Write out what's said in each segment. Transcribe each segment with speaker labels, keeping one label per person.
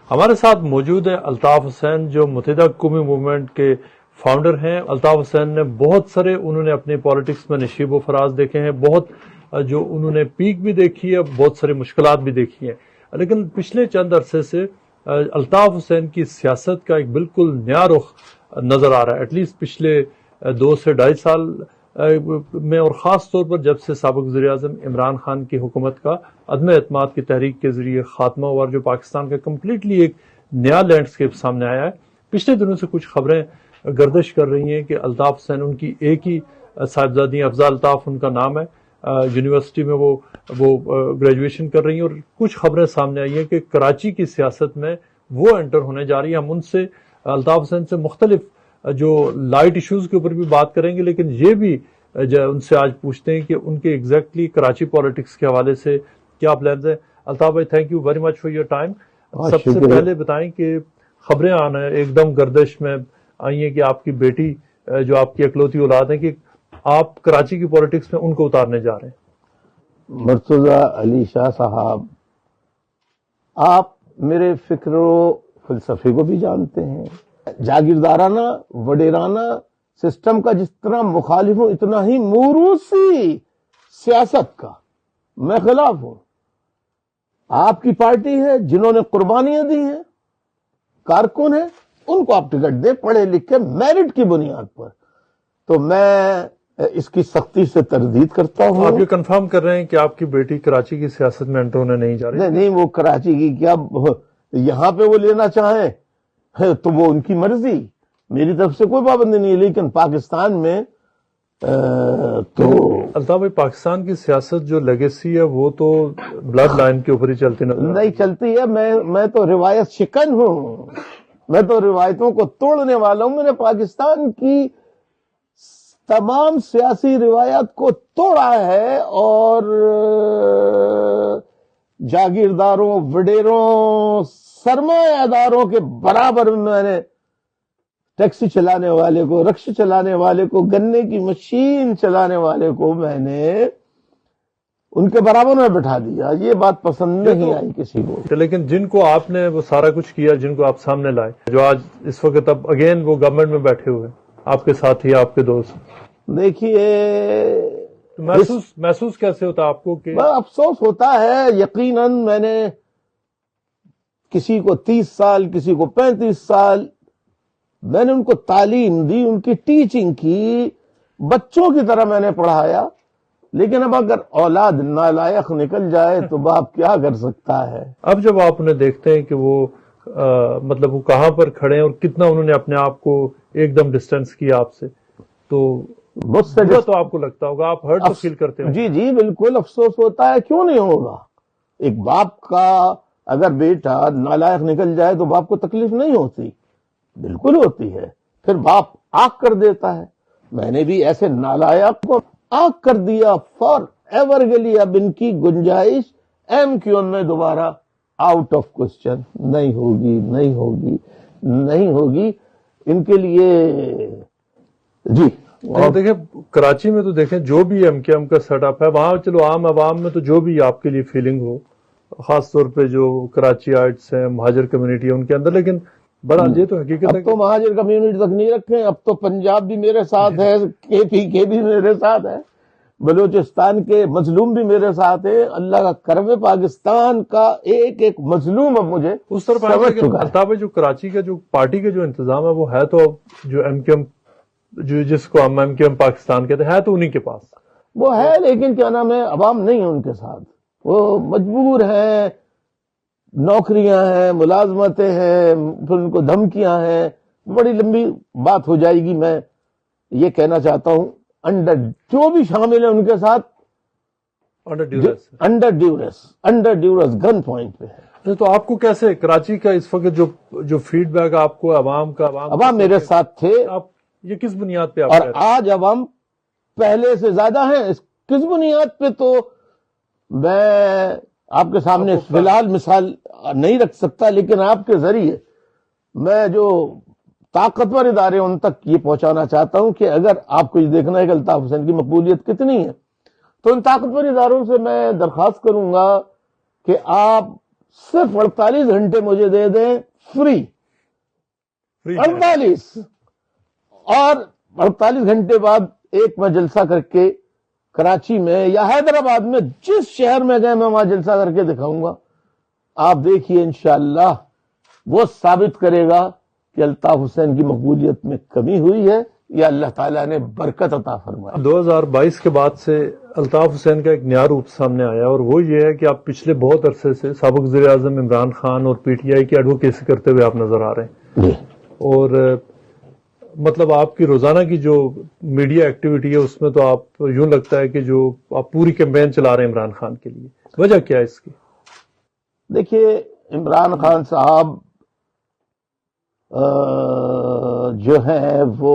Speaker 1: ہمارے ساتھ موجود ہیں الطاف حسین جو متحدہ قومی موومنٹ کے فاؤنڈر ہیں۔ الطاف حسین نے بہت سارے انہوں نے اپنے پالیٹکس میں نشیب و فراز دیکھے ہیں، بہت جو انہوں نے پیک بھی دیکھی ہے، بہت ساری مشکلات بھی دیکھی ہیں، لیکن پچھلے چند عرصے سے الطاف حسین کی سیاست کا ایک بالکل نیا رخ نظر آ رہا ہے، ایٹ لیسٹ پچھلے 2 سے 2.5 سال میں، اور خاص طور پر جب سے سابق وزیر اعظم عمران خان کی حکومت کا عدم اعتماد کی تحریک کے ذریعے خاتمہ ہوا، جو پاکستان کا کمپلیٹلی ایک نیا لینڈسکیپ سامنے آیا ہے۔ پچھلے دنوں سے کچھ خبریں گردش کر رہی ہیں کہ الطاف حسین ان کی ایک ہی صاحبزادی افضا الطاف ان کا نام ہے، یونیورسٹی میں وہ گریجویشن کر رہی ہیں، اور کچھ خبریں سامنے آئی ہیں کہ کراچی کی سیاست میں وہ انٹر ہونے جا رہی ہیں۔ ہم ان سے الطاف حسین سے مختلف جو لائٹ ایشوز کے اوپر بھی بات کریں گے، لیکن یہ بھی ان سے آج پوچھتے ہیں کہ ان کے ایگزیکٹلی کراچی پالیٹکس کے حوالے سے کیا پلانز ہیں۔ الطاف بھائی، thank you very much for your time. سب سے پہلے بتائیں کہ خبریں آنا ایک دم گردش میں آئی ہیں کہ آپ کی بیٹی جو آپ کی اکلوتی اولاد ہے، کہ آپ کراچی کی پالیٹکس میں ان کو اتارنے جا رہے ہیں۔
Speaker 2: مرتضی علی شاہ صاحب، آپ میرے فکر و فلسفے کو بھی جانتے ہیں۔ جاگیردارانہ وڈیرانہ سسٹم کا جس طرح مخالف ہوں، اتنا ہی موروثی سیاست کا میں خلاف ہوں۔ آپ کی پارٹی ہے، جنہوں نے قربانیاں دی ہیں، کارکن ہیں، ان کو آپ ٹکٹ دیں پڑھے لکھے میرٹ کی بنیاد پر، تو میں اس کی سختی سے تردید کرتا ہوں۔
Speaker 1: آپ یہ کنفرم کر رہے ہیں کہ آپ کی بیٹی کراچی کی سیاست میں انٹر ہونے نہیں جا رہی؟
Speaker 2: نہیں، وہ کراچی کی کیا، یہاں پہ وہ لینا چاہیں تو وہ ان کی مرضی، میری طرف سے کوئی پابندی نہیں ہے، لیکن پاکستان میں تو
Speaker 1: الطاف بھائی، پاکستان کی سیاست جو لیگیسی ہے وہ تو بلڈ لائن کے اوپر ہی چلتی
Speaker 2: نہیں چلتی ہے۔ میں تو روایت شکن ہوں، میں تو روایتوں کو توڑنے والا ہوں۔ میں نے پاکستان کی تمام سیاسی روایات کو توڑا ہے، اور جاگیرداروں، وڈیروں، سرمایہ داروں کے برابر میں نے ٹیکسی چلانے والے کو، رکشہ چلانے والے کو، گنے کی مشین چلانے والے کو میں نے ان کے برابر میں بٹھا دیا۔ یہ بات پسند نہیں آئی کسی کو۔
Speaker 1: لیکن جن کو آپ نے وہ سارا کچھ کیا، جن کو آپ سامنے لائے، جو آج اس وقت اب اگین وہ گورنمنٹ میں بیٹھے ہوئے، آپ کے ساتھی، آپ کے دوست،
Speaker 2: دیکھیے
Speaker 1: محسوس کیسے ہوتا آپ کو؟ کہ
Speaker 2: افسوس ہوتا ہے یقیناً۔ میں نے کسی کو 30 سال، کسی کو 35 سال میں نے ان کو تعلیم دی، ان کی ٹیچنگ کی، بچوں کی طرح میں نے پڑھایا، لیکن اب اگر اولاد نالائق نکل جائے تو باپ کیا کر سکتا ہے؟
Speaker 1: اب جب آپ انہیں دیکھتے ہیں کہ وہ مطلب وہ کہاں پر کھڑے ہیں اور کتنا انہوں نے اپنے آپ کو ایک دم ڈسٹینس کیا آپ سے، تو
Speaker 2: مجھ سے
Speaker 1: تو آپ کو لگتا ہوگا، آپ ہرٹ تو فیل کرتے ہیں؟
Speaker 2: جی بالکل افسوس ہوتا ہے، کیوں نہیں ہوگا؟ ایک باپ کا اگر بیٹا نالائق نکل جائے تو باپ کو تکلیف نہیں ہوتی؟ بالکل ہوتی ہے۔ پھر باپ آگ کر دیتا ہے۔ میں نے بھی ایسے نالائق کو آگ کر دیا فار ایور کے لیے۔ اب ان کی گنجائش ایم کیو میں دوبارہ آؤٹ آف کوشچن نہیں ہوگی، نہیں ہوگی، نہیں ہوگی ان کے لیے۔ جی
Speaker 1: دیکھیں، کراچی میں تو دیکھیں جو بھی ایم کے ایم کا سیٹ اپ ہے، وہاں چلو عام عوام میں تو جو بھی آپ کے لیے فیلنگ ہو، خاص طور پہ جو کراچی آئٹس ہیں، مہاجر کمیونٹی ہے ان کے اندر، لیکن بہرحال یہ تو حقیقت ہے
Speaker 2: اب تو مہاجر کمیونٹی تک نہیں رکھیں، اب تو پنجاب بھی میرے ساتھ ہے، کے پی کے بھی میرے ساتھ ہے، بلوچستان کے مظلوم بھی میرے ساتھ ہے۔ اللہ کا کرم ہے، پاکستان کا ایک ایک مظلوم اب مجھے
Speaker 1: اس طرف الطاف جو کراچی کا جو پارٹی کا جو انتظام ہے وہ ہے تو جو ایم کے ایم، جس کو ہم ایم کے ایم پاکستان کہتے ہیں، ہے تو انہی کے پاس
Speaker 2: وہ ہے، لیکن کیا نام ہے، عوام نہیں ہے ان کے ساتھ، وہ مجبور ہیں، نوکریاں ہیں، ملازمتیں ہیں، پھر ان کو دھمکیاں ہیں، بڑی لمبی بات ہو جائے گی۔ میں یہ کہنا چاہتا ہوں، جو بھی شامل ہیں ان کے ساتھ انڈر ڈیورس گن پوائنٹ پہ ہے۔
Speaker 1: تو آپ کو کیسے کراچی کا اس وقت جو فیڈ بیک آپ کو عوام
Speaker 2: میرے ساتھ تھے،
Speaker 1: آپ یہ کس بنیاد پہ
Speaker 2: اور آج عوام پہلے سے زیادہ ہیں، کس بنیاد پہ تو میں آپ کے سامنے فی الحال مثال نہیں رکھ سکتا، لیکن آپ کے ذریعے میں جو طاقتور ادارے ان تک یہ پہنچانا چاہتا ہوں کہ اگر آپ کو یہ دیکھنا ہے کہ الطاف حسین کی مقبولیت کتنی ہے، تو ان طاقتور اداروں سے میں درخواست کروں گا کہ آپ صرف 48 گھنٹے مجھے دے دیں فری، 48، اور 48 گھنٹے بعد ایک میں جلسہ کر کے کراچی میں یا حیدرآباد میں جس شہر میں گئے میں وہاں جلسہ کر کے دکھاؤں گا. آپ دیکھیے انشاءاللہ وہ ثابت کرے گا کہ الطاف حسین کی مقبولیت میں کمی ہوئی ہے یا اللہ تعالیٰ نے برکت عطا فرمائی.
Speaker 1: 2022 کے بعد سے الطاف حسین کا ایک نیا روپ سامنے آیا، اور وہ یہ ہے کہ آپ پچھلے بہت عرصے سے سابق وزیر اعظم عمران خان اور پی ٹی آئی کی ایڈوکیسی کرتے ہوئے آپ نظر آ رہے ہیں.
Speaker 2: جی.
Speaker 1: اور مطلب آپ کی روزانہ کی جو میڈیا ایکٹیویٹی ہے اس میں تو آپ یوں لگتا ہے کہ جو آپ پوری کیمپین چلا رہے ہیں عمران خان کے لیے، وجہ کیا ہے اس کی؟
Speaker 2: دیکھیے عمران خان صاحب جو ہیں وہ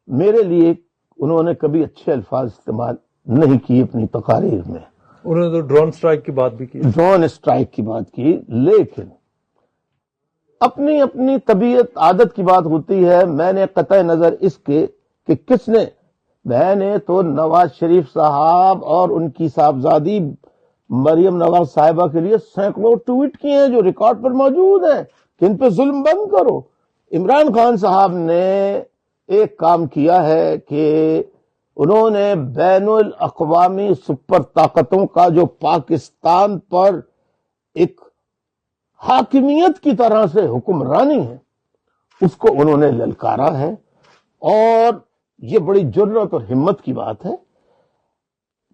Speaker 2: میرے لیے انہوں نے کبھی اچھے الفاظ استعمال نہیں کیے اپنی تقاریر میں.
Speaker 1: انہوں نے تو ڈرون سٹرائک کی بات بھی کی،
Speaker 2: ڈرون اسٹرائک کی بات کی، لیکن اپنی اپنی طبیعت عادت کی بات ہوتی ہے. میں نے قطع نظر اس کے کہ کس نے، میں نے تو نواز شریف صاحب اور ان کی صاحبزادی مریم نواز صاحبہ کے لیے سینکڑوں ٹویٹ کیے ہیں جو ریکارڈ پر موجود ہیں کہ ان پہ ظلم بند کرو. عمران خان صاحب نے ایک کام کیا ہے کہ انہوں نے بین الاقوامی سپر طاقتوں کا جو پاکستان پر ایک حاکمیت کی طرح سے حکمرانی ہے اس کو انہوں نے للکارا ہے، اور یہ بڑی جرأت اور ہمت کی بات ہے.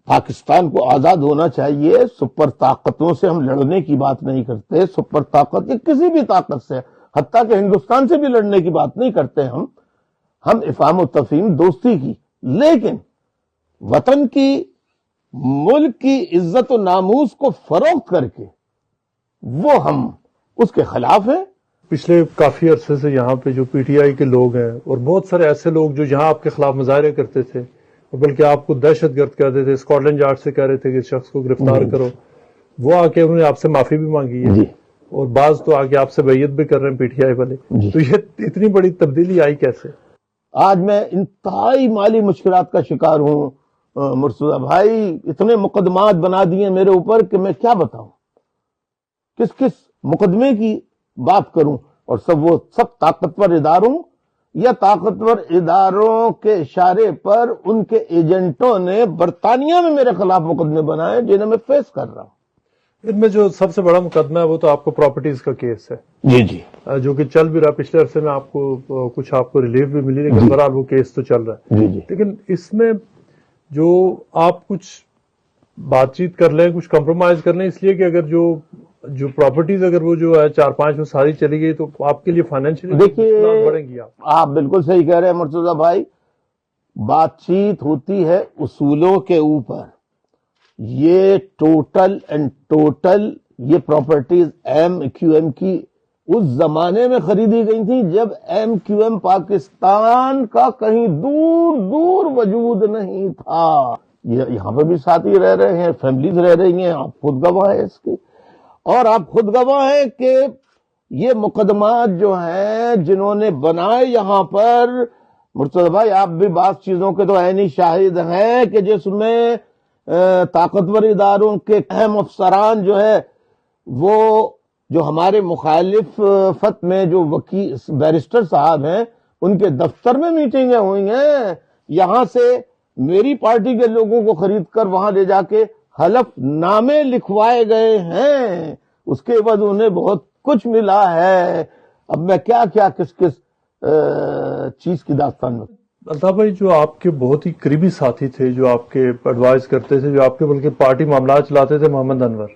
Speaker 2: پاکستان کو آزاد ہونا چاہیے. سپر طاقتوں سے ہم لڑنے کی بات نہیں کرتے، سپر طاقت کی کسی بھی طاقت سے، حتیٰ کہ ہندوستان سے بھی لڑنے کی بات نہیں کرتے ہم افہام و تفہیم دوستی کی، لیکن وطن کی، ملک کی عزت و ناموس کو فروخت کر کے وہ ہم اس کے خلاف ہیں.
Speaker 1: پچھلے کافی عرصے سے یہاں پہ جو پی ٹی آئی کے لوگ ہیں اور بہت سارے ایسے لوگ جو یہاں آپ کے خلاف مظاہرے کرتے تھے، بلکہ آپ کو دہشت گرد کہتے تھے، اسکاٹ یارڈ سے کہہ رہے تھے کہ اس شخص کو گرفتار کرو، وہ آ کے انہوں نے آپ سے معافی بھی مانگی ہے، اور بعض تو آگے آپ سے بیعت بھی کر رہے ہیں پی ٹی آئی والے. تو یہ اتنی بڑی تبدیلی آئی کیسے؟
Speaker 2: آج میں انتہائی مالی مشکلات کا شکار ہوں مرتضی بھائی. اتنے مقدمات بنا دیے میرے اوپر کہ میں کیا بتاؤں، کس کس مقدمے کی بات کروں. اور وہ سب طاقتور اداروں یا طاقتور اداروں کے اشارے پر ان کے ایجنٹوں نے برطانیہ میں میرے خلاف مقدمے بنائے جنہیں میں فیس کر رہا ہوں.
Speaker 1: ان میں جو سب سے بڑا مقدمہ ہے وہ تو آپ کو پراپرٹیز کا کیس ہے،
Speaker 2: جی جی،
Speaker 1: جو کہ چل بھی رہا. پچھلے عرصے میں آپ کو کچھ آپ کو ریلیف بھی ملی، لیکن بہرحال وہ کیس تو چل رہا ہے.
Speaker 2: جی جی.
Speaker 1: لیکن اس میں جو آپ کچھ بات چیت کر لیں، کچھ کمپرومائز کر لیں، اس لیے کہ اگر جو پراپرٹیز اگر وہ جو ہے 4-5 وہ ساری چلی گئی تو آپ کے لیے فائنینشلی
Speaker 2: دیکھیے
Speaker 1: بڑھیں گی.
Speaker 2: آپ بالکل صحیح کہہ رہے ہیں مرتضی بھائی. بات چیت ہوتی ہے اصولوں کے اوپر. یہ ٹوٹل اینڈ ٹوٹل یہ پراپرٹیز ایم کیو ایم کی اس زمانے میں خریدی گئی تھی جب ایم کیو ایم پاکستان کا کہیں دور دور وجود نہیں تھا. یہاں پہ بھی ساتھی رہ رہے ہیں، فیملیز رہ رہی ہیں، آپ خود گواہ ہیں اس کی، اور آپ خود گواہ ہیں کہ یہ مقدمات جو ہیں جنہوں نے بنائے یہاں پر، مرتضی بھائی آپ بھی بعض چیزوں کے تو عینی شاہد ہیں کہ جس میں طاقتور اداروں کے اہم افسران جو ہے وہ جو ہمارے مخالف فت میں جو وکیل بیرسٹر صاحب ہیں ان کے دفتر میں میٹنگیں ہوئی ہیں. یہاں سے میری پارٹی کے لوگوں کو خرید کر وہاں لے جا کے حلف نامے لکھوائے گئے ہیں. اس کے بعد انہیں بہت کچھ ملا ہے. اب میں کیا کس چیز کی داستان میں.
Speaker 1: الطاف بھائی، جو آپ کے بہت ہی قریبی ساتھی تھے، جو آپ کے ایڈوائز کرتے تھے، جو آپ کے بلکہ پارٹی معاملات چلاتے تھے، محمد انور،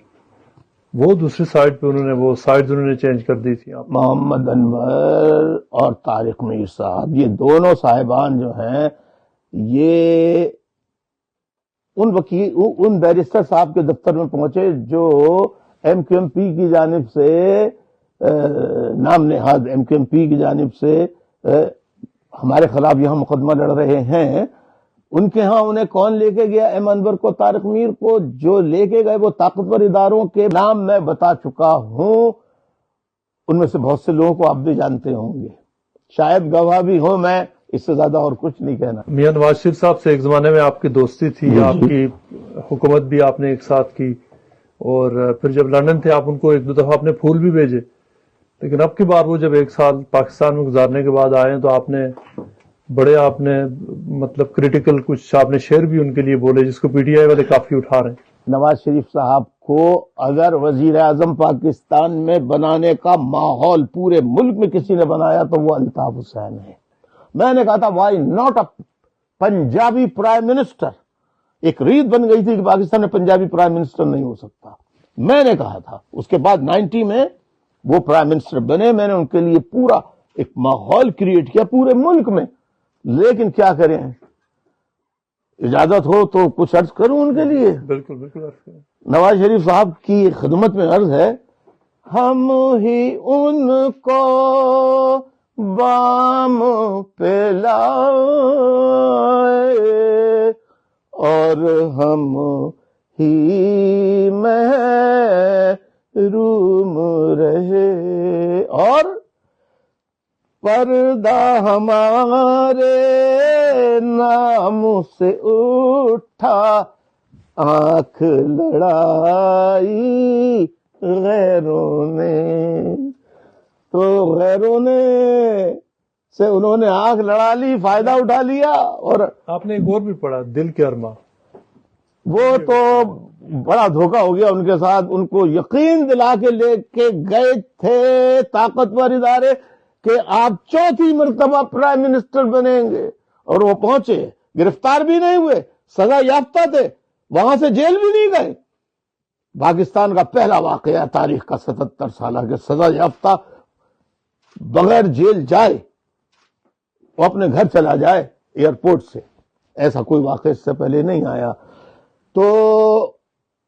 Speaker 1: وہ دوسری سائڈ پہ انہوں نے چینج کر دی تھی.
Speaker 2: محمد انور اور طارق میر صاحب، یہ دونوں صاحبان جو ہیں یہ ان بیرسٹر صاحب کے دفتر میں پہنچے جو ایم کیو ایم پی کی جانب سے نام نہاد ایم کیو ایم پی کی جانب سے ہمارے خلاف یہاں مقدمہ لڑ رہے ہیں. ان کے ہاں انہیں کون لے کے گیا؟ ایم انور کو، طارق میر کو. جو لے کے گئے وہ طاقتور اداروں کے نام میں بتا چکا ہوں. ان میں سے بہت سے لوگوں کو آپ بھی جانتے ہوں گے، شاید گواہ بھی ہوں. میں اس سے زیادہ اور کچھ نہیں کہنا.
Speaker 1: میاں نواز شریف صاحب سے ایک زمانے میں آپ کی دوستی تھی، آپ کی حکومت بھی آپ نے ایک ساتھ کی، اور پھر جب لندن تھے آپ ان کو ایک دو دفعہ اپنے پھول بھی بھیجے، لیکن اب کی بار وہ جب 1 سال پاکستان میں گزارنے کے بعد آئے ہیں تو آپ نے مطلب کریٹیکل کچھ آپ نے شعر بھی ان کے لیے بولے، جس کو پی ٹی آئی والے کافی اٹھا رہے ہیں۔
Speaker 2: نواز شریف صاحب کو اگر وزیر اعظم پاکستان میں بنانے کا ماحول پورے ملک میں کسی نے بنایا تو وہ الطاف حسین ہے۔ میں نے کہا تھا why not a Punjabi prime minister, ایک ریت بن گئی تھی کہ پاکستان میں پنجابی پرائم منسٹر نہیں ہو سکتا، میں نے کہا تھا۔ اس کے بعد 90 میں وہ پرائم منسٹر بنے، میں نے ان کے لیے پورا ایک ماحول کریٹ کیا پورے ملک میں۔ لیکن کیا کریں، اجازت ہو تو کچھ عرض کروں ان کے لیے۔
Speaker 1: بالکل بالکل عرض کریں۔
Speaker 2: نواز شریف صاحب کی خدمت میں عرض ہے، ہم ہی ان کو بام پہ لائے اور ہم ہی محروم رہے، اور پردہ ہمارے نام سے اٹھا، آنکھ لڑائی غیروں نے، تو غیروں نے سے انہوں نے آنکھ لڑا لی، فائدہ اٹھا لیا۔ اور
Speaker 1: آپ نے ایک اور بھی پڑھا، دل کے ارماں،
Speaker 2: وہ تو بڑا دھوکہ ہو گیا ان کے ساتھ۔ ان کو یقین دلا کے لے کے گئے تھے طاقتور ادارے کہ آپ 4تھی مرتبہ پرائم منسٹر بنیں گے، اور وہ پہنچے، گرفتار بھی نہیں ہوئے، سزا یافتہ تھے، وہاں سے جیل بھی نہیں گئے۔ پاکستان کا پہلا واقعہ تاریخ کا 77 سالہ کے سزا یافتہ بغیر جیل جائے، وہ اپنے گھر چلا جائے ایئرپورٹ سے، ایسا کوئی واقعہ اس سے پہلے نہیں آیا۔ تو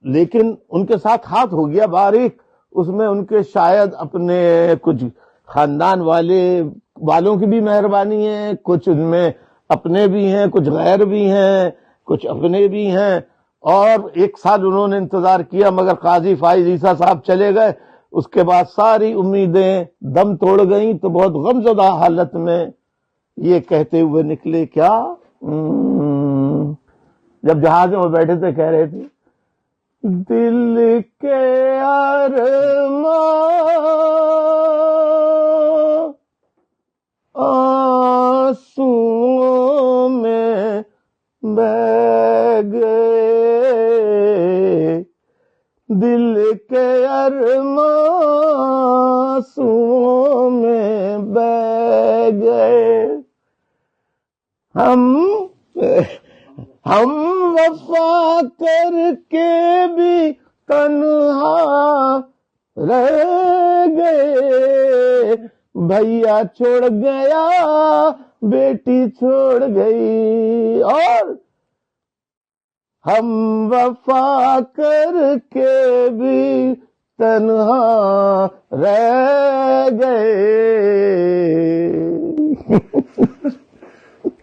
Speaker 2: لیکن ان کے ساتھ ہاتھ ہو گیا باریک، اس میں ان کے شاید اپنے کچھ خاندان والوں کی بھی مہربانی ہے، کچھ ان میں اپنے بھی ہیں، کچھ غیر بھی ہیں، کچھ اپنے بھی ہیں۔ اور 1 سال انہوں نے انتظار کیا، مگر قاضی فائز عیسیٰ صاحب چلے گئے، اس کے بعد ساری امیدیں دم توڑ گئیں۔ تو بہت غمزدہ حالت میں یہ کہتے ہوئے نکلے، کیا جب جہاز میں بیٹھے تھے کہہ رہے تھے، دل کے ارماں آنسوؤں میں بہہ گئے، دل کے ارماں آنسوؤں میں بہہ گئے، ہم وفا کر کے بھی تنہا رہ گئے، بھیا چھوڑ گیا، بیٹی چھوڑ گئی، اور ہم وفا کر کے بھی تنہا رہ گئے۔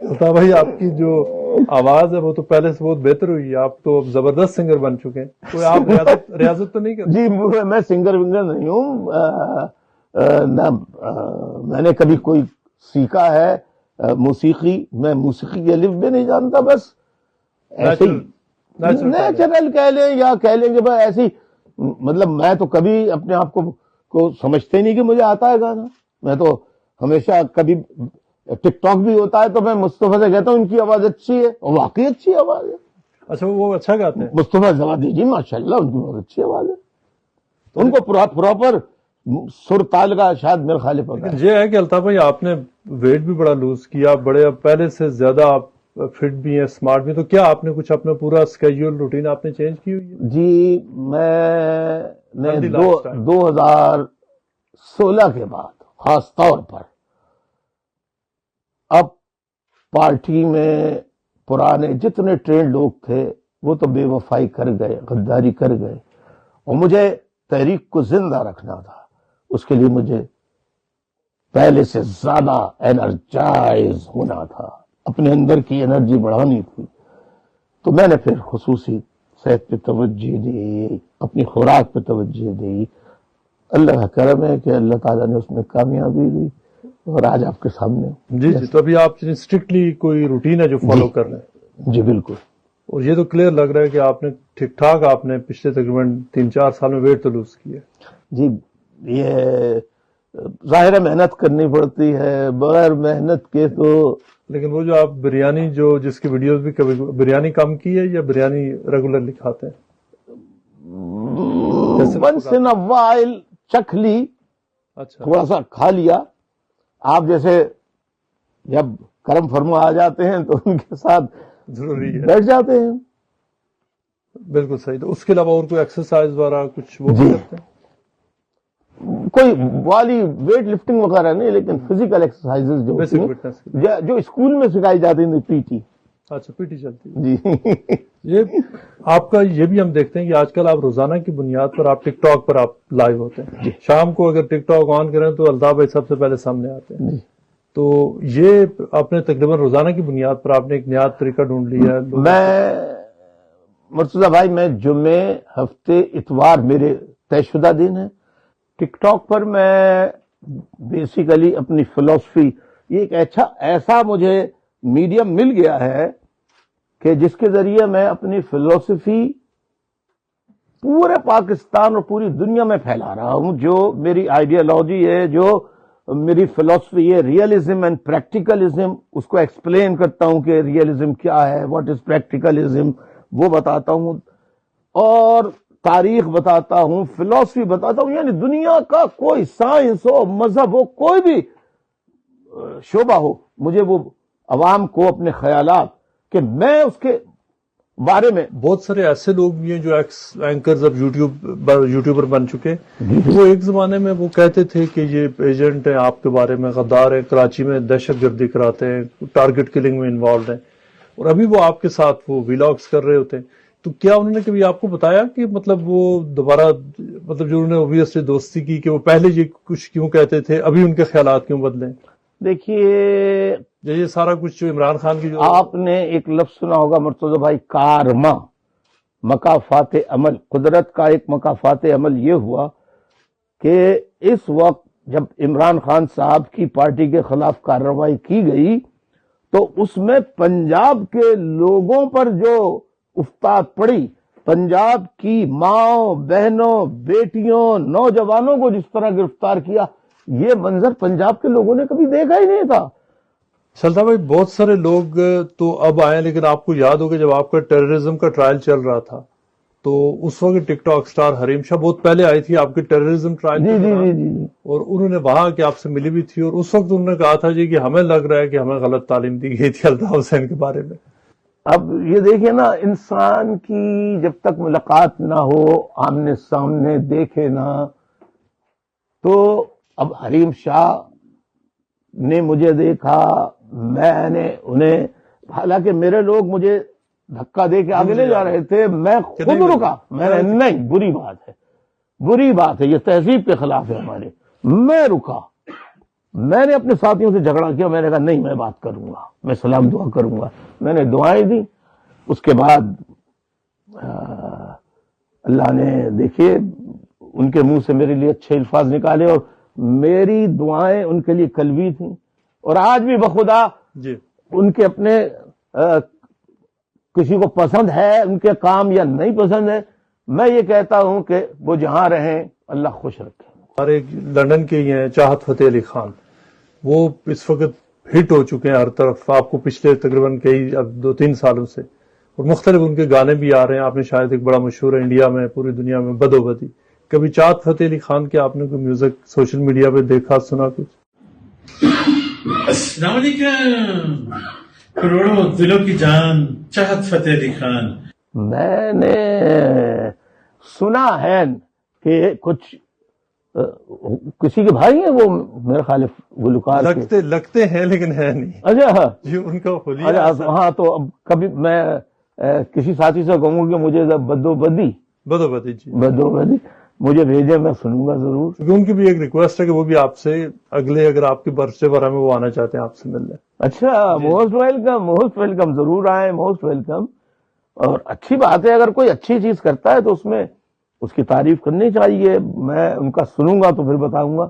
Speaker 1: عطا بھائی، آپ کی جو آواز ہے وہ تو پہلے سے بہت بہتر ہوئی ہے، آپ تو اب زبردست سنگر بن چکے ہیں۔ کوئی آپ ریاضت تو نہیں کرتے؟
Speaker 2: جی میں سنگر ونگر نہیں ہوں، نہ میں نے کبھی کوئی سیکھا ہے موسیقی، میں موسیقی کے الف بھی نہیں جانتا، بس ایسے ہی نیچرل کہہ لیں یا کہہ لیں کہ بھائی ایسی، مطلب میں تو کبھی اپنے آپ کو سمجھتے نہیں کہ مجھے آتا ہے گانا۔ میں تو ہمیشہ کبھی ٹک ٹاک بھی ہوتا ہے تو میں مصطفیٰ سے کہتا ہوں ان کی آواز اچھی ہے، اور واقعی اچھی آواز ہے۔
Speaker 1: اچھا، وہ اچھا گاتے ہیں
Speaker 2: مصطفیٰ زوادی جی، ماشاءاللہ ان کی بہت اچھی آواز ہے، ان کو پراپر سر تال کا شاید میرے خیال پتا ہے۔
Speaker 1: یہ ہے کہ الطاف بھائی آپ نے ویٹ بھی بڑا لوز کیا، بڑے پہلے سے زیادہ آپ فٹ بھی ہیں، اسمارٹ بھی، تو کیا آپ نے کچھ اپنا پورا اسکیجول روٹین آپ نے چینج کی ہوئی ہے؟
Speaker 2: جی میں نے 2016 کے بعد خاص طور پر اب پارٹی میں پرانے جتنے ٹرینڈ لوگ تھے وہ تو بے وفائی کر گئے، غداری کر گئے، اور مجھے تحریک کو زندہ رکھنا تھا، اس کے لیے مجھے پہلے سے زیادہ انرجائز ہونا تھا، اپنے اندر کی انرجی بڑھانی تھی۔ تو میں نے پھر خصوصی صحت پہ توجہ دی، اپنی خوراک پہ توجہ دی۔ اللہ کا کرم ہے کہ اللہ تعالیٰ نے اس میں کامیابی دی، اور آج آپ کے سامنے۔
Speaker 1: جی تو ابھی آپ اسٹرکٹلی کوئی روٹین ہے جو فالو کر رہے ہیں؟
Speaker 2: جی بالکل،
Speaker 1: اور یہ تو کلیئر لگ رہا ہے کہ آپ نے ٹھیک ٹھاک آپ نے پچھلے تقریباً 3-4 سال میں ویٹ تو لوز کیا.
Speaker 2: جی یہ ظاہر محنت کرنی پڑتی ہے، بغیر محنت کے تو
Speaker 1: لیکن وہ جو آپ بریانی جو جس کی ویڈیوز بھی کبھی بریانی کم کی ہے یا بریانی ریگولرلی کھاتے ہیں؟
Speaker 2: ونس ان اے وائل چکھ لی،
Speaker 1: اچھا
Speaker 2: تھوڑا سا کھا لیا. آپ جیسے جب کرم فرما آ جاتے ہیں تو ان کے ساتھ
Speaker 1: ضروری ہے.
Speaker 2: بیٹھ جاتے ہیں.
Speaker 1: بالکل صحیح. تو اس کے علاوہ اور کوئی ایکسرسائز وغیرہ کچھ وہ بھی
Speaker 2: جی.
Speaker 1: کرتے ہیں؟
Speaker 2: کوئی والی ویٹ لفٹنگ وغیرہ نہیں، لیکن فزیکل ایکسرسائز جو
Speaker 1: بیسک
Speaker 2: ہوتی
Speaker 1: فٹنس کی.
Speaker 2: ہیں، جو اسکول میں سکھائی جاتی ہیں، پی ٹی.
Speaker 1: اچھا پی ٹی چلتی ہے.
Speaker 2: جی
Speaker 1: یہ آپ کا یہ بھی ہم دیکھتے ہیں کہ آج کل آپ روزانہ کی بنیاد پر آپ ٹک ٹاک پر آپ لائیو ہوتے ہیں. شام کو اگر ٹک ٹاک آن کریں تو الطاف بھائی سب سے پہلے سامنے آتے ہیں.
Speaker 2: جی.
Speaker 1: تو یہ آپ نے تقریباً روزانہ کی بنیاد پر آپ نے ایک نیا طریقہ ڈھونڈ لیا ہے.
Speaker 2: میں مرتضی بھائی، میں جمعے، ہفتے، اتوار میرے طے شدہ دن ہیں. ٹک ٹاک پر میں بیسیکلی اپنی فلسفی، یہ ایک ایسا مجھے میڈیم مل گیا ہے کہ جس کے ذریعے میں اپنی فلسفی پورے پاکستان اور پوری دنیا میں پھیلا رہا ہوں. جو میری آئیڈیالوجی ہے، جو میری فلسفی ہے، ریئلزم اینڈ پریکٹیکلزم، اس کو ایکسپلین کرتا ہوں کہ ریئلزم کیا ہے، واٹ از پریکٹیکلزم، وہ بتاتا ہوں، اور تاریخ بتاتا ہوں، فلسفی بتاتا ہوں. یعنی دنیا کا کوئی سائنس ہو، مذہب ہو، کوئی بھی شعبہ ہو، مجھے وہ عوام کو اپنے خیالات کہ میں اس کے بارے میں.
Speaker 1: بہت سارے ایسے لوگ بھی ہیں جو ایکس اینکرز اب یوٹیوبر بن چکے. وہ ایک زمانے میں وہ کہتے تھے کہ یہ ایجنٹ ہیں آپ کے بارے میں، غدار ہیں، کراچی میں دہشت گردی کراتے ہیں، ٹارگٹ کلنگ میں انوالوڈ ہیں، اور ابھی وہ آپ کے ساتھ وہ ویلاگز کر رہے ہوتے ہیں. تو کیا انہوں نے کبھی آپ کو بتایا کہ مطلب وہ دوبارہ مطلب جو انہوں نے اوبویسلی دوستی کی کہ وہ پہلے یہ کچھ کیوں کہتے تھے، ابھی ان کے خیالات کیوں بدلے؟
Speaker 2: دیکھیے،
Speaker 1: یہ سارا کچھ جو عمران خان کی جو
Speaker 2: آپ نے ایک لفظ سنا ہوگا مرتضی بھائی، کارما، مکافات عمل. قدرت کا ایک مکافات عمل یہ ہوا کہ اس وقت جب عمران خان صاحب کی پارٹی کے خلاف کارروائی کی گئی تو اس میں پنجاب کے لوگوں پر جو افتاد پڑی، پنجاب کی ماؤں، بہنوں، بیٹیوں، نوجوانوں کو جس طرح گرفتار کیا، یہ منظر پنجاب کے لوگوں نے کبھی دیکھا ہی نہیں تھا.
Speaker 1: سلطان بھائی، بہت سارے لوگ تو اب آئے، لیکن آپ کو یاد ہوگا جب آپ کا ٹیررزم کا ٹرائل چل رہا تھا تو اس وقت ٹک ٹاک سٹار حریم شاہ بہت پہلے آئی تھی آپ کے ٹیررزم ٹرائل
Speaker 2: جی
Speaker 1: کے
Speaker 2: جی
Speaker 1: دوران،
Speaker 2: جی جی.
Speaker 1: اور انہوں نے وہاں کہ آپ سے ملی بھی تھی، اور اس وقت انہوں نے کہا تھا جی کہ ہمیں لگ رہا ہے کہ ہمیں غلط تعلیم دی گئی تھی الطاف حسین کے بارے میں.
Speaker 2: اب یہ دیکھیں نا، انسان کی جب تک ملاقات نہ ہو، آمنے سامنے دیکھے نہ، تو اب حریم شاہ نے مجھے دیکھا، میں نے انہیں، حالانکہ میرے لوگ مجھے دھکا دے کے آگے لے جا رہے تھے، میں خود رکا. میں نے نہیں، بری بات ہے، بری بات ہے، یہ تہذیب کے خلاف ہے ہمارے. میں رکا، میں نے اپنے ساتھیوں سے جھگڑا کیا، میں نے کہا نہیں، میں بات کروں گا، میں سلام دعا کروں گا. میں نے دعائیں دی. اس کے بعد اللہ نے دیکھیے ان کے منہ سے میرے لیے اچھے الفاظ نکالے، اور میری دعائیں ان کے لیے قلبی تھیں. اور آج بھی بخدا
Speaker 1: جی
Speaker 2: ان کے اپنے کسی کو پسند ہے ان کے کام یا نہیں پسند ہے، میں یہ کہتا ہوں کہ وہ جہاں رہیں اللہ خوش رکھے.
Speaker 1: اور ایک لندن کے ہی ہیں چاہت فتح علی خان، وہ اس وقت ہٹ ہو چکے ہیں ہر طرف، آپ کو پچھلے تقریباً کئی اب 2-3 سالوں سے، اور مختلف ان کے گانے بھی آ رہے ہیں. آپ نے شاید ایک بڑا مشہور ہے انڈیا میں، پوری دنیا میں، بدو بدی. کبھی چاہت فتح علی خان کے آپ نے کوئی میوزک سوشل میڈیا پہ دیکھا، سنا کچھ؟
Speaker 3: السلام علیکم، کروڑوں دلوں کی جان چاہت فتح علی خان.
Speaker 2: میں نے سنا ہے کہ کچھ کسی کے بھائی ہیں وہ، میرے خیال گلوکار
Speaker 1: لگتے ہیں لیکن ہے نہیں.
Speaker 2: اچھا
Speaker 1: جی ان کا حلیہ.
Speaker 2: اچھا ہاں، تو اب کبھی میں کسی ساتھی سے کہوں گا کہ مجھے بدو بدی
Speaker 1: جی
Speaker 2: بدو بدی مجھے بھیجے، میں سنوں گا ضرور.
Speaker 1: کیونکہ ان کی بھی ایک ریکویسٹ ہے کہ وہ بھی آپ سے اگلے، اگر آپ کے برثڈے پر ہمیں وہ آنا چاہتے ہیں آپ سے ملنے.
Speaker 2: اچھا، موسٹ ویلکم، موسٹ ویلکم، ضرور آئیں، موسٹ ویلکم. اور اچھی بات ہے، اگر کوئی اچھی چیز کرتا ہے تو اس میں اس کی تعریف کرنی چاہیے. میں ان کا سنوں گا تو پھر بتاؤں گا.